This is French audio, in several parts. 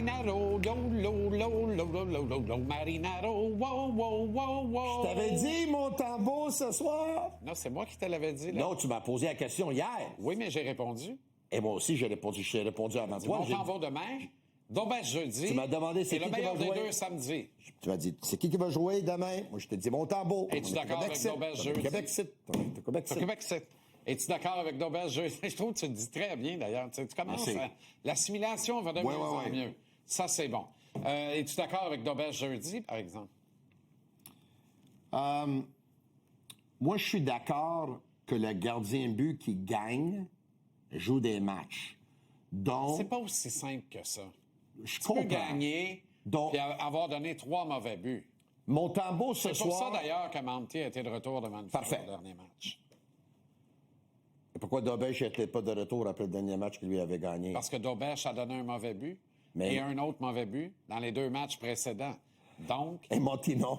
Marinaro, lo, Marinaro, wow. Je t'avais dit Montembeault ce soir? Non, c'est moi qui te l'avais dit. Là. Non, tu m'as posé la question hier. Oui, mais j'ai répondu. Et moi aussi, j'ai répondu avant toi. Montembeault demain, Dobès jeudi. Tu m'as demandé c'est qui le meilleur va jouer. des deux samedi. Tu m'as dit, c'est qui va jouer demain? Moi, je t'ai dit Montembeault. Es-tu d'accord avec Dobès jeudi? Québec-City. Es-tu d'accord avec Dobès jeudi? Je trouve que tu le dis très bien, d'ailleurs. Tu commences l'assimilation va de mieux en mieux. Ça, c'est bon. Es-tu d'accord avec Dobès jeudi, par exemple? Moi, je suis d'accord que le gardien but qui gagne joue des matchs. Donc, c'est pas aussi simple que ça. Je comprends. Tu peux gagner et avoir donné 3 mauvais buts. Montembeault ce soir... C'est pour ça, d'ailleurs, que Monty a été de retour devant le filet au dernier match. Et pourquoi Dobèche n'était pas de retour après le dernier match qu'il lui avait gagné? Parce que Dobèche a donné un mauvais but et un autre mauvais but dans les 2 matchs précédents. Donc... Et Monty, non.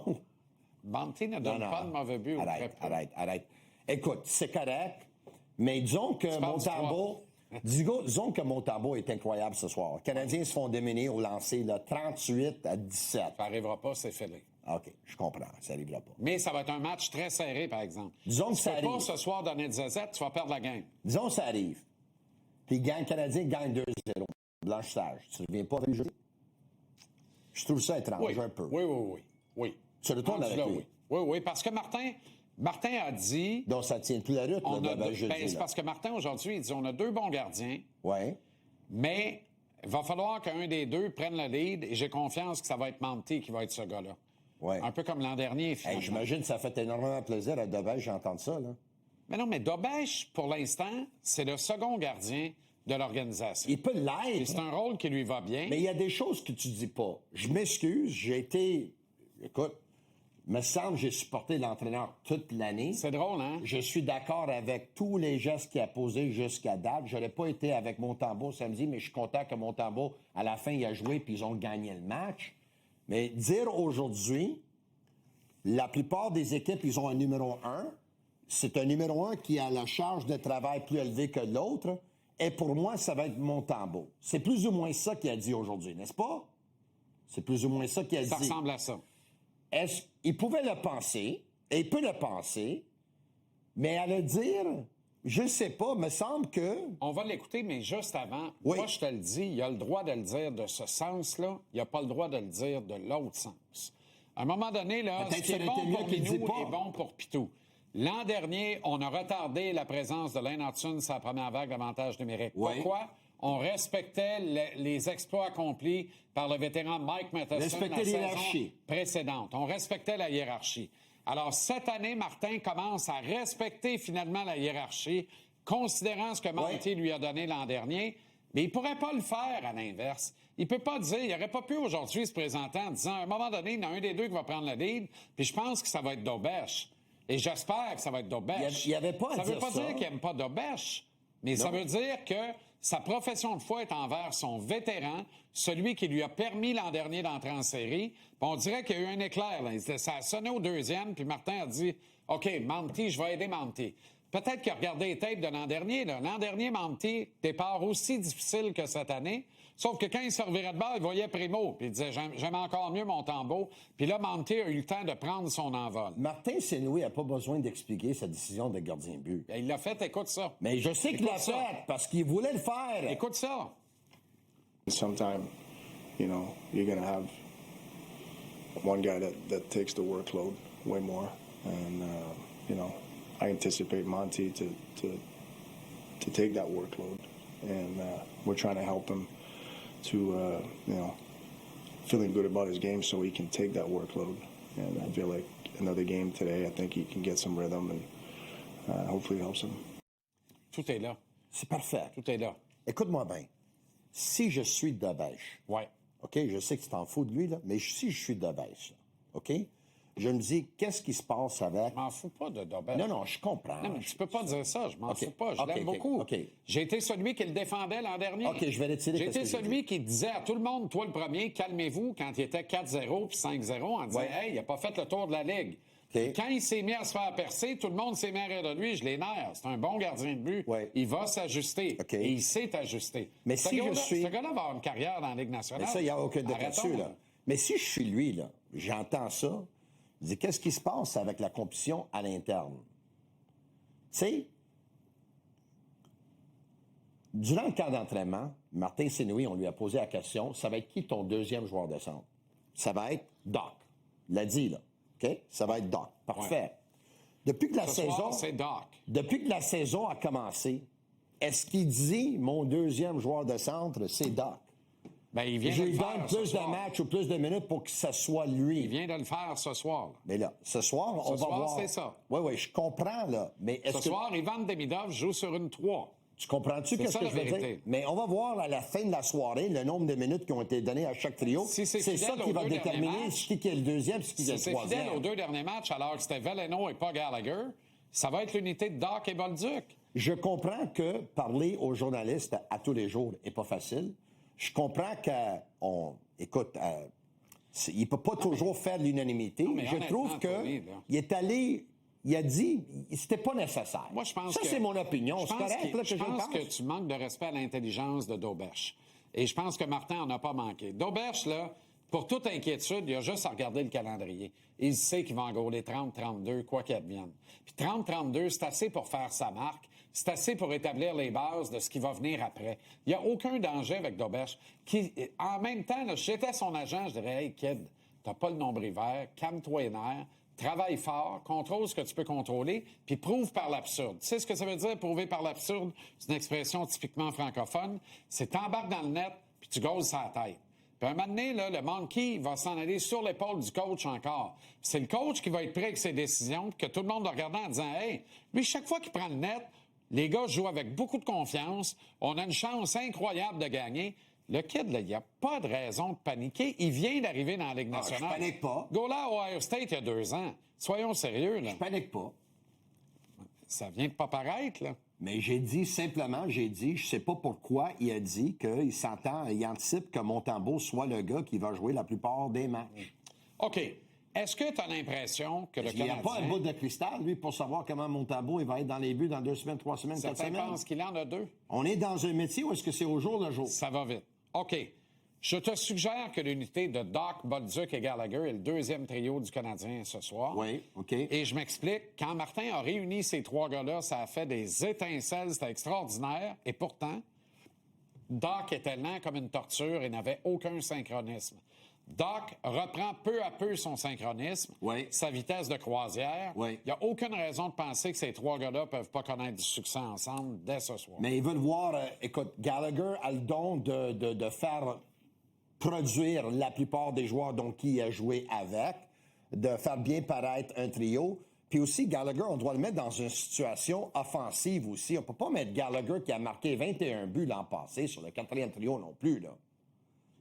Monty ne donne pas de mauvais but. Arrête. Écoute, c'est correct, mais disons que Montembeault... Disons que Montembeault est incroyable ce soir. Les Canadiens se font dominer au lancer, là, 38-17. Ça n'arrivera pas, c'est fêlé. OK, je comprends. Ça n'arrivera pas. Mais ça va être un match très serré, par exemple. Disons que ça arrive. Tu peux pas ce soir donner 17, tu vas perdre la game. Disons que ça arrive. Puis le Canadien gagne 2-0. Blanchissage. Tu ne reviens pas avec le jeudi? Je trouve ça étrange un peu. Oui. Tu retournes avec lui? Oui, parce que Martin a dit... Donc, ça ne tient plus la route, c'est parce que Martin, aujourd'hui, il dit on a 2 bons gardiens. Oui. Mais il va falloir qu'un des 2 prenne le lead et j'ai confiance que ça va être Monty qui va être ce gars-là. Ouais. Un peu comme l'an dernier, finalement. J'imagine que ça fait énormément plaisir à Dobèche d'entendre ça, là. Mais non, mais Dobèche, pour l'instant, c'est le second gardien de l'organisation. Il peut l'être. Et c'est un rôle qui lui va bien. Mais il y a des choses que tu dis pas. Je m'excuse, j'ai été... Écoute, me semble que j'ai supporté l'entraîneur toute l'année. C'est drôle, hein? Je suis d'accord avec tous les gestes qu'il a posés jusqu'à date. Je n'aurais pas été avec Montembeault samedi, mais je suis content que Montembeault, à la fin, il a joué puis ils ont gagné le match. Mais dire aujourd'hui, la plupart des équipes, ils ont un numéro 1. C'est un numéro 1 qui a la charge de travail plus élevée que l'autre. Et pour moi, ça va être Montembeault. C'est plus ou moins ça qu'il a dit aujourd'hui, n'est-ce pas? C'est plus ou moins ça qu'il a dit. Ça ressemble à ça. Il pouvait le penser, et il peut le penser, mais à le dire, je ne sais pas, me semble que... On va l'écouter, mais juste avant, moi, je te le dis, il a le droit de le dire de ce sens-là, il n'a pas le droit de le dire de l'autre sens. À un moment donné, là, ce qui est bon pour Minou est bon pour Pitou. L'an dernier, on a retardé la présence de Lane Hudson sur la première vague d'avantage numérique. Pourquoi? On respectait les exploits accomplis par le vétéran Mike Matheson la saison précédente. On respectait la hiérarchie. Alors, cette année, Martin commence à respecter finalement la hiérarchie, considérant ce que Monty lui a donné l'an dernier. Mais il pourrait pas le faire à l'inverse. Il peut pas dire, il aurait pas pu aujourd'hui se présenter en disant, à un moment donné, il y en a un des 2 qui va prendre le lead, puis je pense que ça va être Dobèche. Et j'espère que ça va être Dobèche. Il y avait pas à dire ça. Ça veut pas dire qu'il aime pas Dobèche. Mais ça veut dire que sa profession de foi est envers son vétéran, celui qui lui a permis l'an dernier d'entrer en série. Puis on dirait qu'il y a eu un éclair. Là. Ça a sonné au 2e, puis Martin a dit « OK, Monty, je vais aider Monty ». Peut-être qu'il a regardé les tapes de l'an dernier. L'an dernier, Monty départ aussi difficile que cette année. Sauf que quand il se revirait de bord, il voyait Primo. Puis il disait, j'aime encore mieux Montembeault. Puis là, Monty a eu le temps de prendre son envol. Martin Saint-Louis n'a pas besoin d'expliquer sa décision de gardien but. Il l'a fait, écoute ça. Mais je sais qu'il l'a fait parce qu'il voulait le faire. Écoute ça. Sometime, you're going to have one guy that takes the workload way more. And, I anticipate Monty to take that workload, and we're trying to help him to feeling good about his game so he can take that workload. And I feel like another game today, I think he can get some rhythm, and hopefully it helps him. Tout est là. C'est parfait. Tout est là. Écoute-moi bien. Si je suis Dobèche, OK, je sais que tu t'en fous de lui, là, mais si je suis Dobèche, OK, je me dis, qu'est-ce qui se passe avec... Je m'en fous pas de Dobèche. Non, je comprends. Non, mais tu peux pas dire ça. Je m'en fous pas. Je l'aime beaucoup. J'ai été celui qui le défendait l'an dernier. OK, je vais retirer. J'ai été celui qui disait à tout le monde, toi le premier, calmez-vous, quand il était 4-0 puis 5-0, en disant, hey, il a pas fait le tour de la Ligue. Okay. Quand il s'est mis à se faire percer, tout le monde s'est mis à rire de lui. Je l'énerve. C'est un bon gardien de but. Ouais. Il va s'ajuster. Okay. Et il s'est ajusté. Mais si je suis... Ce gars-là va avoir une carrière dans la Ligue nationale. Mais ça, il n'y a aucun doute là-dessus. Là. Mais si je suis lui, là, j'entends ça, je dis, qu'est-ce qui se passe avec la compétition à l'interne? Tu sais, durant le camp d'entraînement, Martin Saint-Louis, on lui a posé la question, ça va être qui ton deuxième joueur de centre? Ça va être Doc. Il l'a dit, là. OK? Ça va être Doc. Parfait. Ouais. Depuis que la saison... c'est Doc. Depuis que la saison a commencé, est-ce qu'il dit, mon deuxième joueur de centre, c'est Doc? Ben, il vient je de le lui faire donne plus de matchs ou plus de minutes pour que ça soit lui. Il vient de le faire ce soir. Là. Mais là, ce soir, on va voir. C'est ça. Oui, je comprends, là. Mais ce soir, Ivan Demidov joue sur une 3. Tu comprends-tu qu'est-ce que je veux dire? Mais on va voir à la fin de la soirée le nombre de minutes qui ont été données à chaque trio. Si c'est ça qui va déterminer qui est le deuxième et qui est le troisième. Si c'est fidèle aux 2 derniers matchs, alors que c'était Veleno et pas Gallagher, ça va être l'unité de Doc et Bolduc. Je comprends que parler aux journalistes à tous les jours n'est pas facile. Je comprends écoute, il ne peut pas toujours faire l'unanimité. Je trouve qu'il est allé... Il a dit, c'était pas nécessaire. Moi, je pense ça, c'est mon opinion. C'est correct, là, que je pense que tu manques de respect à l'intelligence de Dobech. Et je pense que Martin en a pas manqué. Dobech, là, pour toute inquiétude, il a juste à regarder le calendrier. Il sait qu'il va en gauler 30-32, quoi qu'il advienne. Puis 30-32, c'est assez pour faire sa marque. C'est assez pour établir les bases de ce qui va venir après. Il n'y a aucun danger avec Dobech. En même temps, là, si j'étais son agent, je dirais, « Hey, kid, t'as pas le nombril vert, calme-toi les nerfs. Travaille fort, contrôle ce que tu peux contrôler, puis prouve par l'absurde. Tu sais ce que ça veut dire, prouver par l'absurde? C'est une expression typiquement francophone. C'est t'embarques dans le net, puis tu gauzes sa tête. Puis un moment donné, là, le monkey va s'en aller sur l'épaule du coach encore. C'est le coach qui va être prêt avec ses décisions, que tout le monde va regarder en disant « Hey, lui, chaque fois qu'il prend le net, les gars jouent avec beaucoup de confiance, on a une chance incroyable de gagner. » Le kid, il n'y a pas de raison de paniquer. Il vient d'arriver dans la Ligue nationale. Je panique pas. Go là à Ohio State il y a 2 ans. Soyons sérieux, là. Je panique pas. Ça vient de pas paraître, là. Mais j'ai dit, je sais pas pourquoi il a dit qu'il il anticipe que Montembeault soit le gars qui va jouer la plupart des matchs. OK. Est-ce que tu as l'impression que le Canadien... Il n'y a pas un bout de cristal, lui, pour savoir comment Montembeault il va être dans les buts dans 2 semaines, 3 semaines, 4 semaines? Je pense qu'il en a 2. On est dans un métier où est-ce que c'est au jour le jour? Ça va vite. OK. Je te suggère que l'unité de Doc, Bolduc et Gallagher est le 2e trio du Canadien ce soir. Oui, OK. Et je m'explique. Quand Martin a réuni ces 3 gars-là, ça a fait des étincelles. C'était extraordinaire. Et pourtant, Doc était lent comme une torture et n'avait aucun synchronisme. Doc reprend peu à peu son synchronisme, sa vitesse de croisière. Il n'y a aucune raison de penser que ces 3 gars-là ne peuvent pas connaître du succès ensemble dès ce soir. Mais ils veulent voir... écoute, Gallagher a le don de faire produire la plupart des joueurs dont qui a joué avec, de faire bien paraître un trio. Puis aussi, Gallagher, on doit le mettre dans une situation offensive aussi. On ne peut pas mettre Gallagher qui a marqué 21 buts l'an passé sur le 4e trio non plus, là.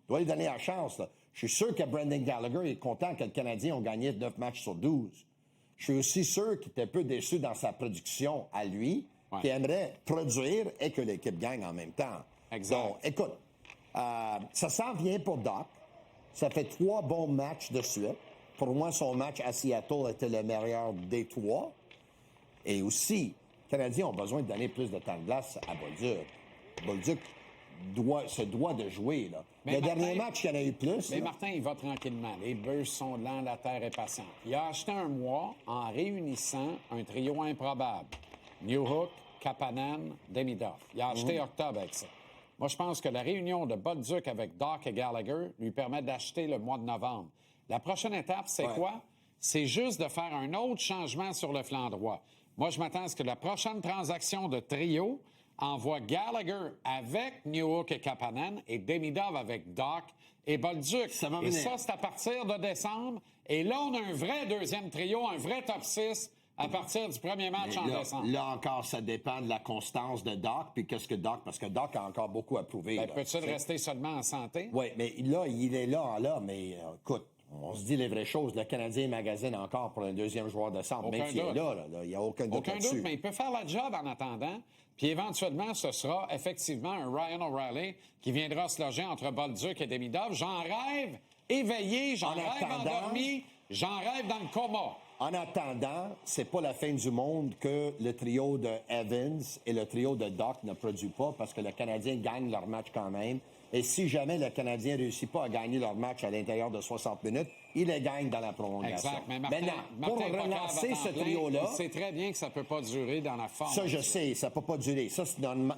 On doit lui donner la chance, là. Je suis sûr que Brendan Gallagher est content que le Canadien ait gagné 9 matchs sur 12. Je suis aussi sûr qu'il était un peu déçu dans sa production à lui, qu'il aimerait produire et que l'équipe gagne en même temps. Exact. Donc, écoute, ça s'en vient pour Doc. Ça fait 3 bons matchs de suite. Pour moi, son match à Seattle était le meilleur des 3. Et aussi, les Canadiens ont besoin de donner plus de temps de glace à Bolduc. Bolduc se doit de jouer, là. Mais le dernier match, il y en a eu plus. Mais là. Martin, il va tranquillement. Les bœufs sont lents, la terre est patiente. Il a acheté un mois en réunissant un trio improbable. Newhook, Kapanen, Demidov. Il a acheté octobre avec ça. Moi, je pense que la réunion de Bolduc avec Doc et Gallagher lui permet d'acheter le mois de novembre. La prochaine étape, c'est quoi? C'est juste de faire un autre changement sur le flanc droit. Moi, je m'attends à ce que la prochaine transaction de trio envoie Gallagher avec Newhook et Kapanen et Demidov avec Doc et Bolduc. Et ça, c'est à partir de décembre. Et là, on a un vrai 2e trio, un vrai top 6 à partir du premier match en décembre. Là encore, ça dépend de la constance de Doc. Puis qu'est-ce que Doc... Parce que Doc a encore beaucoup à prouver. Peut-il rester seulement en santé? Oui, mais là, il est là. Mais écoute, on se dit les vraies choses. Le Canadien magasine encore pour un 2e joueur de centre. Même s'il est là, il n'y a aucun doute là-dessus. Aucun doute, mais il peut faire la job en attendant. Puis éventuellement, ce sera effectivement un Ryan O'Reilly qui viendra se loger entre Bolduc et Demidov. J'en rêve éveillé, j'en rêve endormi. J'en rêve dans le coma. En attendant, c'est pas la fin du monde que le trio de Evans et le trio de Doc ne produit pas parce que le Canadien gagne leur match quand même. Et si jamais le Canadien ne réussit pas à gagner leur match à l'intérieur de 60 minutes, il les gagne dans la prolongation. Exact. Mais Martin, pour relancer ce trio-là... C'est très bien que ça ne peut pas durer dans la forme. Ça, je sais, ça ne peut pas durer. Ça,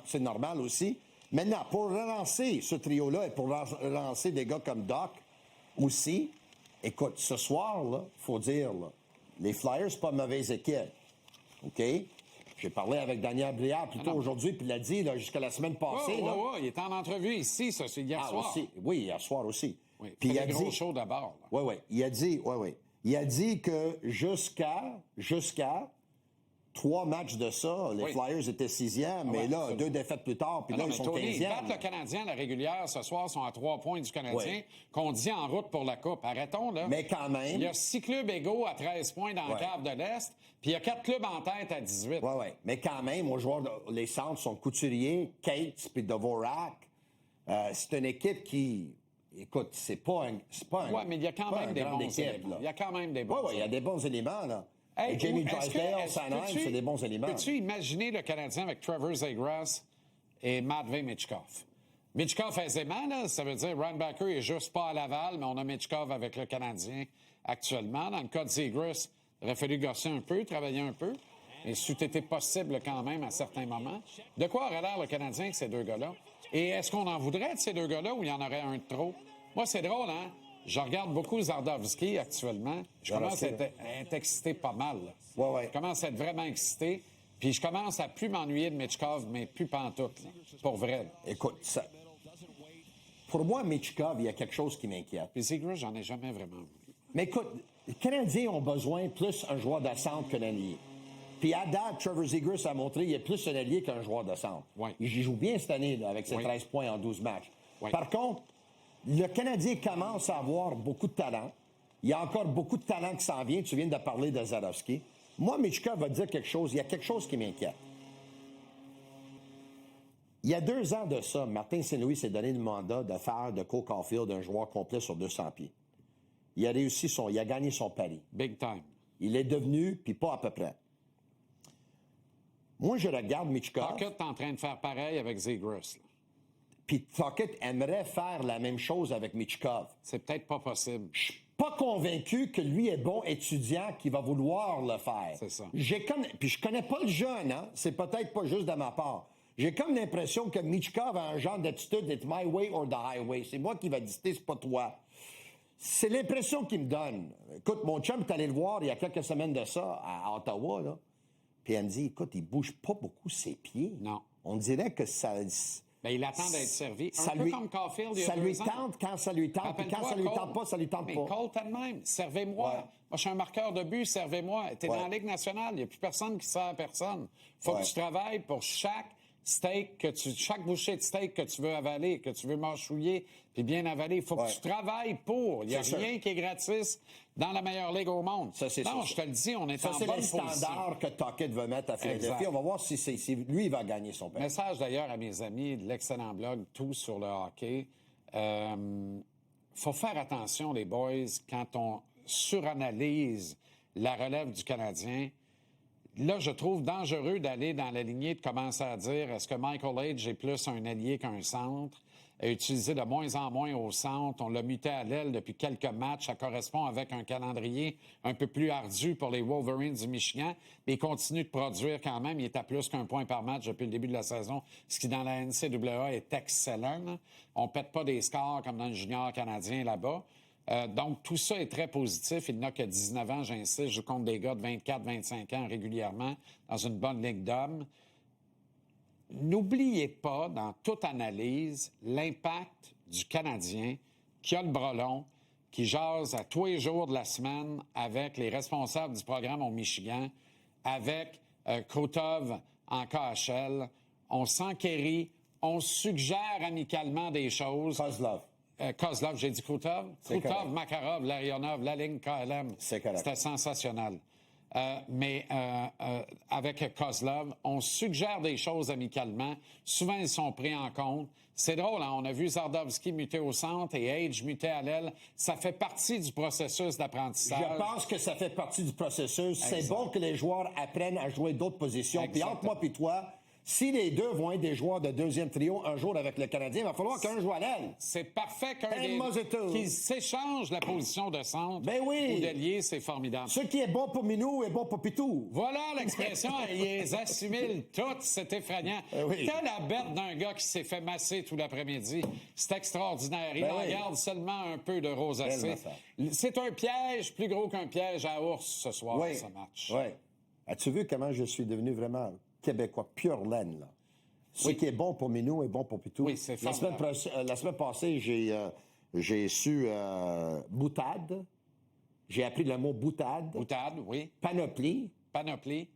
c'est normal aussi. Maintenant, pour relancer ce trio-là et pour relancer des gars comme Doc aussi, écoute, ce soir, il faut dire, là, les Flyers, c'est pas une mauvaise équipe. OK? J'ai parlé avec Daniel Brière plus tôt aujourd'hui, puis il l'a dit jusqu'à la semaine passée. Oui, il est en entrevue ici, ça, c'est hier soir. Aussi. Oui, hier soir aussi. Oui, puis il a a gros dit... show d'abord. Oui. Il a dit que jusqu'à 3 matchs de ça, les Flyers étaient 6e, mais là, 2 défaites plus tard, puis là, ils sont 15e. Ils battent le Canadien, la régulière, ce soir, sont à 3 points du Canadien, qu'on dit en route pour la Coupe. Arrêtons, là. Mais quand même... Il y a 6 clubs égaux à 13 points dans la cave de l'Est, puis il y a 4 clubs en tête à 18. Oui. Mais quand même, aux joueurs, les centres sont Couturier, Cates, puis Dvorak. C'est une équipe qui... Écoute, c'est pas un... Oui, mais il y a quand même des bons éléments. Il y a quand même des bons éléments. Oui, il y a des bons éléments, là. Hey, Jamie Drysdale, Sanheim, c'est des bons éléments. Peux-tu imaginer le Canadien avec Trevor Zegras et Matvei Michkov? Michkov aisément, là, ça veut dire Ryan Backer est juste pas à Laval, mais on a Michkov avec le Canadien actuellement. Dans le cas de Zegras, il aurait fallu gosser un peu, travailler un peu. Et c'eût été possible quand même à certains moments. De quoi aurait l'air le Canadien avec ces deux gars-là? Et est-ce qu'on en voudrait de ces deux gars-là ou il y en aurait un de trop? Moi, c'est drôle, hein? Je regarde beaucoup Zardovski actuellement. Je commence à être excité pas mal. Oui. Je commence à être vraiment excité. Puis je commence à plus m'ennuyer de Michkov, mais plus pantoute, là. Pour vrai. Écoute, ça... Pour moi, Michkov, il y a quelque chose qui m'inquiète. Puis Zegras, j'en ai jamais vraiment voulu. Mais écoute, les Canadiens ont besoin plus un joueur de centre qu'un allié. Puis à date, Trevor Zegras a montré qu'il est plus un allié qu'un joueur de centre. Oui. Il joue bien cette année là, avec ses 13 points en 12 matchs. Oui. Par contre, le Canadien commence à avoir beaucoup de talent. Il y a encore beaucoup de talent qui s'en vient. Tu viens de parler de Zardovski. Moi, Michkov va dire quelque chose. Il y a quelque chose qui m'inquiète. Il y a 2 ans de ça, Martin Saint-Louis s'est donné le mandat de faire de Cole Caulfield un joueur complet sur 200 pieds. Il a réussi il a gagné son pari. Big time. Il est devenu, puis pas à peu près. Moi, je regarde Michkov. Tocchet est en train de faire pareil avec Zegras. Puis Tocchet aimerait faire la même chose avec Michkov. C'est peut-être pas possible. Je suis pas convaincu que lui est bon étudiant qui va vouloir le faire. C'est ça. Puis je connais pas le jeune, hein? C'est peut-être pas juste de ma part. J'ai comme l'impression que Michkov a un genre d'attitude d'être my way or the highway. C'est moi qui va décider, c'est pas toi. C'est l'impression qu'il me donne. Écoute, mon chum est allé le voir il y a quelques semaines de ça, à Ottawa, là. Puis elle me dit, écoute, il bouge pas beaucoup ses pieds. Non. On dirait que ça... Bien, il attend d'être servi. Un peu comme Caulfield il y a 2 ans. Ça lui tente quand ça lui tente, puis quand ça lui tente pas, ça lui tente pas. Mais Cole, t'as de même. Servez-moi. Ouais. Moi, je suis un marqueur de but, servez-moi. T'es dans la Ligue nationale, il n'y a plus personne qui sert à personne. Faut que tu travailles pour chaque bouchée de steak que tu veux avaler, que tu veux mâchouiller, puis bien avaler. Il faut que tu travailles pour. Il n'y a rien qui est gratis dans la meilleure ligue au monde. Ça, c'est non, sûr. je te le dis, on est en bonne position. Ça, c'est le standard que Tocchet veut mettre à Philadelphie. Exact. On va voir si lui, il va gagner son pari. Message d'ailleurs à mes amis de l'excellent blog Tout sur le hockey. Faut faire attention, les boys, quand on suranalyse la relève du Canadien. Là, je trouve dangereux d'aller dans la lignée de commencer à dire est-ce que Michael Age est plus un allié qu'un centre? Est utilisé de moins en moins au centre. On l'a muté à l'aile depuis quelques matchs. Ça correspond avec un calendrier un peu plus ardu pour les Wolverines du Michigan. Mais il continue de produire quand même. Il est à plus qu'1 point par match depuis le début de la saison, ce qui, dans la NCAA, est excellent. Là. On pète pas des scores comme dans le junior canadien là-bas. Donc, tout ça est très positif. Il n'a que 19 ans, j'insiste. Je compte des gars de 24-25 ans régulièrement dans une bonne ligue d'hommes. N'oubliez pas, dans toute analyse, l'impact du Canadien qui a le bras long, qui jase à tous les jours de la semaine avec les responsables du programme au Michigan, avec Krutov en KHL. On s'enquérit, on suggère amicalement des choses. Kozlov, j'ai dit Krutov. Krutov, Makarov, Larionov, la ligne KLM. C'est correct. C'était sensationnel. mais avec Kozlov, on suggère des choses amicalement. Souvent, ils sont pris en compte. C'est drôle, hein? On a vu Zardowski muter au centre et Age muter à l'aile. Ça fait partie du processus d'apprentissage. Je pense que ça fait partie du processus. C'est bon que les joueurs apprennent à jouer d'autres positions. Puis entre moi et toi, si les deux vont être des joueurs de deuxième trio un jour avec le Canadien, il va falloir qu'un joue à l'aile. C'est parfait qu'ils s'échangent la position de centre ou d'ailier, c'est formidable. Ce qui est bon pour Minou est bon pour Pitou. Voilà l'expression, ils les assimilent toutes, c'est effrayant. T'as la bête d'un gars qui s'est fait masser tout l'après-midi. C'est extraordinaire. Il en garde seulement un peu de rosacée. C'est un piège plus gros qu'un piège à ours ce soir, ce match. Oui. As-tu vu comment je suis devenu vraiment québécois, pure laine, là? Ce qui est bon pour Minou est bon pour Pitou. Oui, c'est la semaine passée, j'ai su boutade. J'ai appris le mot boutade. Boutade, oui. Panoplie.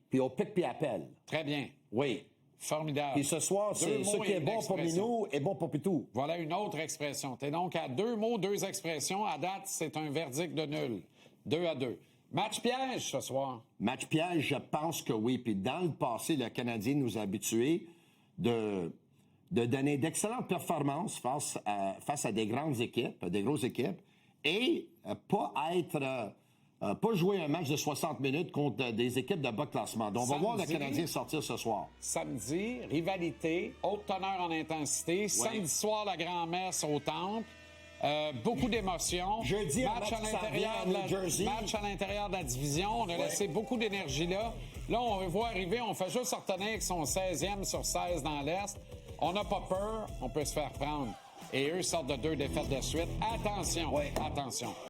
Puis au pic puis appel. Très bien. Oui. Formidable. Puis ce soir, ce qui est bon pour Minou est bon pour Pitou. Voilà une autre expression. T'es donc à 2 mots, 2 expressions. À date, c'est un verdict de nul. 2-2. Match piège ce soir. Match piège, je pense que oui. Puis dans le passé, le Canadien nous a habitués de donner d'excellentes performances face à des grandes équipes, des grosses équipes, et pas jouer un match de 60 minutes contre des équipes de bas classement. Donc, on va voir le Canadien sortir ce soir. Samedi, rivalité, haute teneur en intensité. Samedi soir, la grand-messe au Temple. Beaucoup d'émotions. Jeudi, match à l'intérieur de la division. On a laissé beaucoup d'énergie là. Là, on voit arriver, on fait juste se retenir avec son 16e sur 16 dans l'Est. On n'a pas peur, on peut se faire prendre. Et eux sortent de 2 défaites de suite. Attention, attention.